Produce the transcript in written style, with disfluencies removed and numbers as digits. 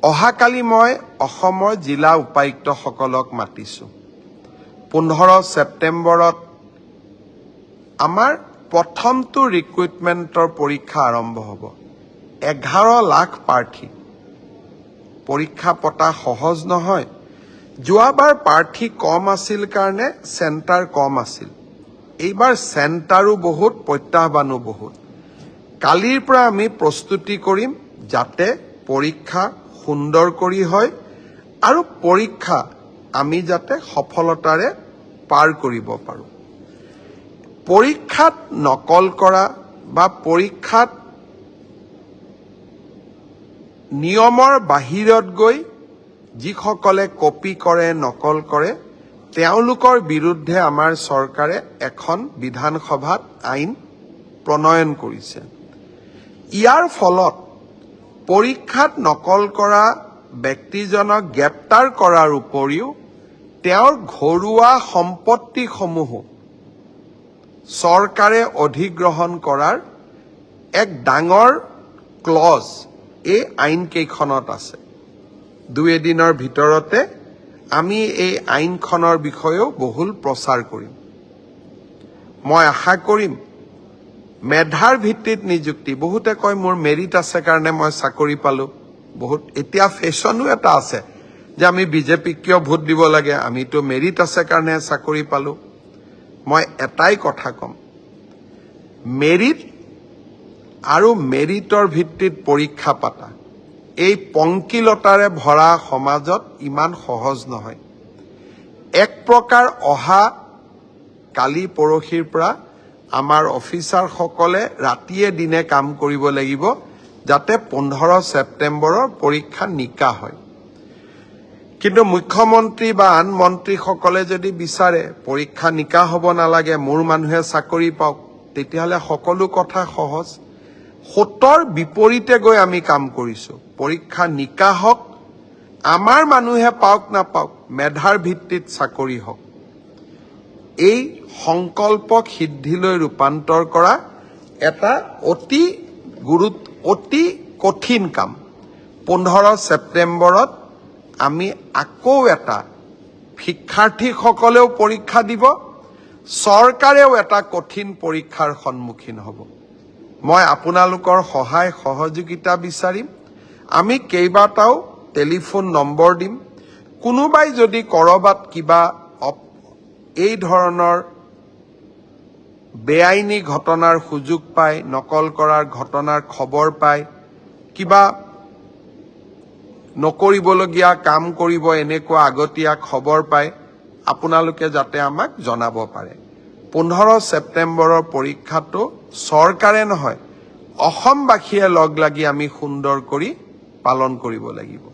অহাকালি মই অসমৰ জিলা উপায়ুক্তসকলক মাতিছোঁ। 15 ছেপ্টেম্বৰত আমাৰ প্ৰথমটো ৰিক্ৰুইটমেণ্টৰ পৰীক্ষা আৰম্ভ হ'ব। 11 লাখ প্ৰাৰ্থী। পৰীক্ষা পতা সহজ নহয়। যোৱাবাৰ প্ৰাৰ্থী কম আছিল কাৰণে চেণ্টাৰ কম আছিল। এইবাৰ চেণ্টাৰো বহুত, প্ৰত্যাহ্বানো বহুত। কালিৰ পৰা আমি প্ৰস্তুতি কৰিম যাতে পৰীক্ষা সুন্দৰ কৰি হয় আৰু পৰীক্ষা আমি যাতে সফলতাৰে পাৰ কৰিব পাৰোঁ। পৰীক্ষাত নকল কৰা বা পৰীক্ষাত নিয়মৰ বাহিৰত গৈ যিসকলে কপি কৰে, নকল কৰে, তেওঁলোকৰ বিৰুদ্ধে আমাৰ চৰকাৰে এখন বিধানসভাত আইন প্ৰণয়ন কৰিছে। ইয়াৰ ফলত পৰীক্ষাত নকল কৰা ব্যক্তিজনক গ্ৰেপ্তাৰ কৰাৰ উপৰিও তেওঁৰ ঘৰুৱা সম্পত্তিসমূহো চৰকাৰে অধিগ্ৰহণ কৰাৰ এক ডাঙৰ ক্লজ এই আইনকেইখনত আছে। 2 দিনৰ ভিতৰতে আমি এই আইনখনৰ বিষয়েও বহুল প্ৰচাৰ কৰিম। মই আশা কৰিম মেধাৰ ভিত্তিত নিযুক্তি। বহুতে কয় মোৰ মেৰিট আছে কাৰণে মই চাকৰি পালোঁ। বহুত এতিয়া ফেশ্বনো এটা আছে যে আমি বিজেপিক কিয় ভোট দিব লাগে, আমিতো মেৰিট আছে কাৰণে চাকৰি পালোঁ। মই এটাই কথা ক'ম, মেৰিট আৰু মেৰিটৰ ভিত্তিত পৰীক্ষা পাতা এই পংকিলতাৰে ভৰা সমাজত ইমান সহজ নহয়। এক প্ৰকাৰ অহা কালি পৰহিৰ পৰা আমাৰ অফিচাৰসকলে ৰাতিয়ে দিনে কাম কৰিব লাগিব যাতে 15 ছেপ্টেম্বৰৰ পৰীক্ষা নিকা হয়। কিন্তু মুখ্যমন্ত্ৰী বা আন মন্ত্ৰীসকলে যদি বিচাৰে পৰীক্ষা নিকা হ'ব নালাগে, মোৰ মানুহে চাকৰি পাওক, তেতিয়াহ'লে সকলো কথা সহজ। ৭ৰ বিপৰীতে গৈ আমি কাম কৰিছোঁ। পৰীক্ষা নিকা হওক, আমাৰ মানুহে পাওক নাপাওক, মেধাৰ ভিত্তিত চাকৰি হওক। এই সংকল্পক সিদ্ধিলৈ ৰূপান্তৰ কৰা এটা অতি কঠিন কাম। 15 ছেপ্টেম্বৰত আমি আকৌ এটা শিক্ষাৰ্থীসকলেও পৰীক্ষা দিব, চৰকাৰেও এটা কঠিন পৰীক্ষাৰ সন্মুখীন হ'ব। মই আপোনালোকৰ সহায় সহযোগিতা বিচাৰিম। আমি কেইবাটাও টেলিফোন নম্বৰ দিম। কোনোবাই যদি ক'ৰবাত কিবা এই ধৰণৰ বেআইনী ঘটনাৰ সুযোগ পায়, নকল কৰাৰ ঘটনাৰ খবৰ পায়, কিবা নকৰিবলগীয়া কাম কৰিব এনেকুৱা আগতীয়া খবৰ পায়, আপোনালোকে যাতে আমাক জনাব পাৰে। 15 ছেপ্টেম্বৰৰ পৰীক্ষাটো চৰকাৰে নহয়, অসমবাসীয়ে লগ লাগি আমি সুন্দৰ কৰি পালন কৰিব লাগিব।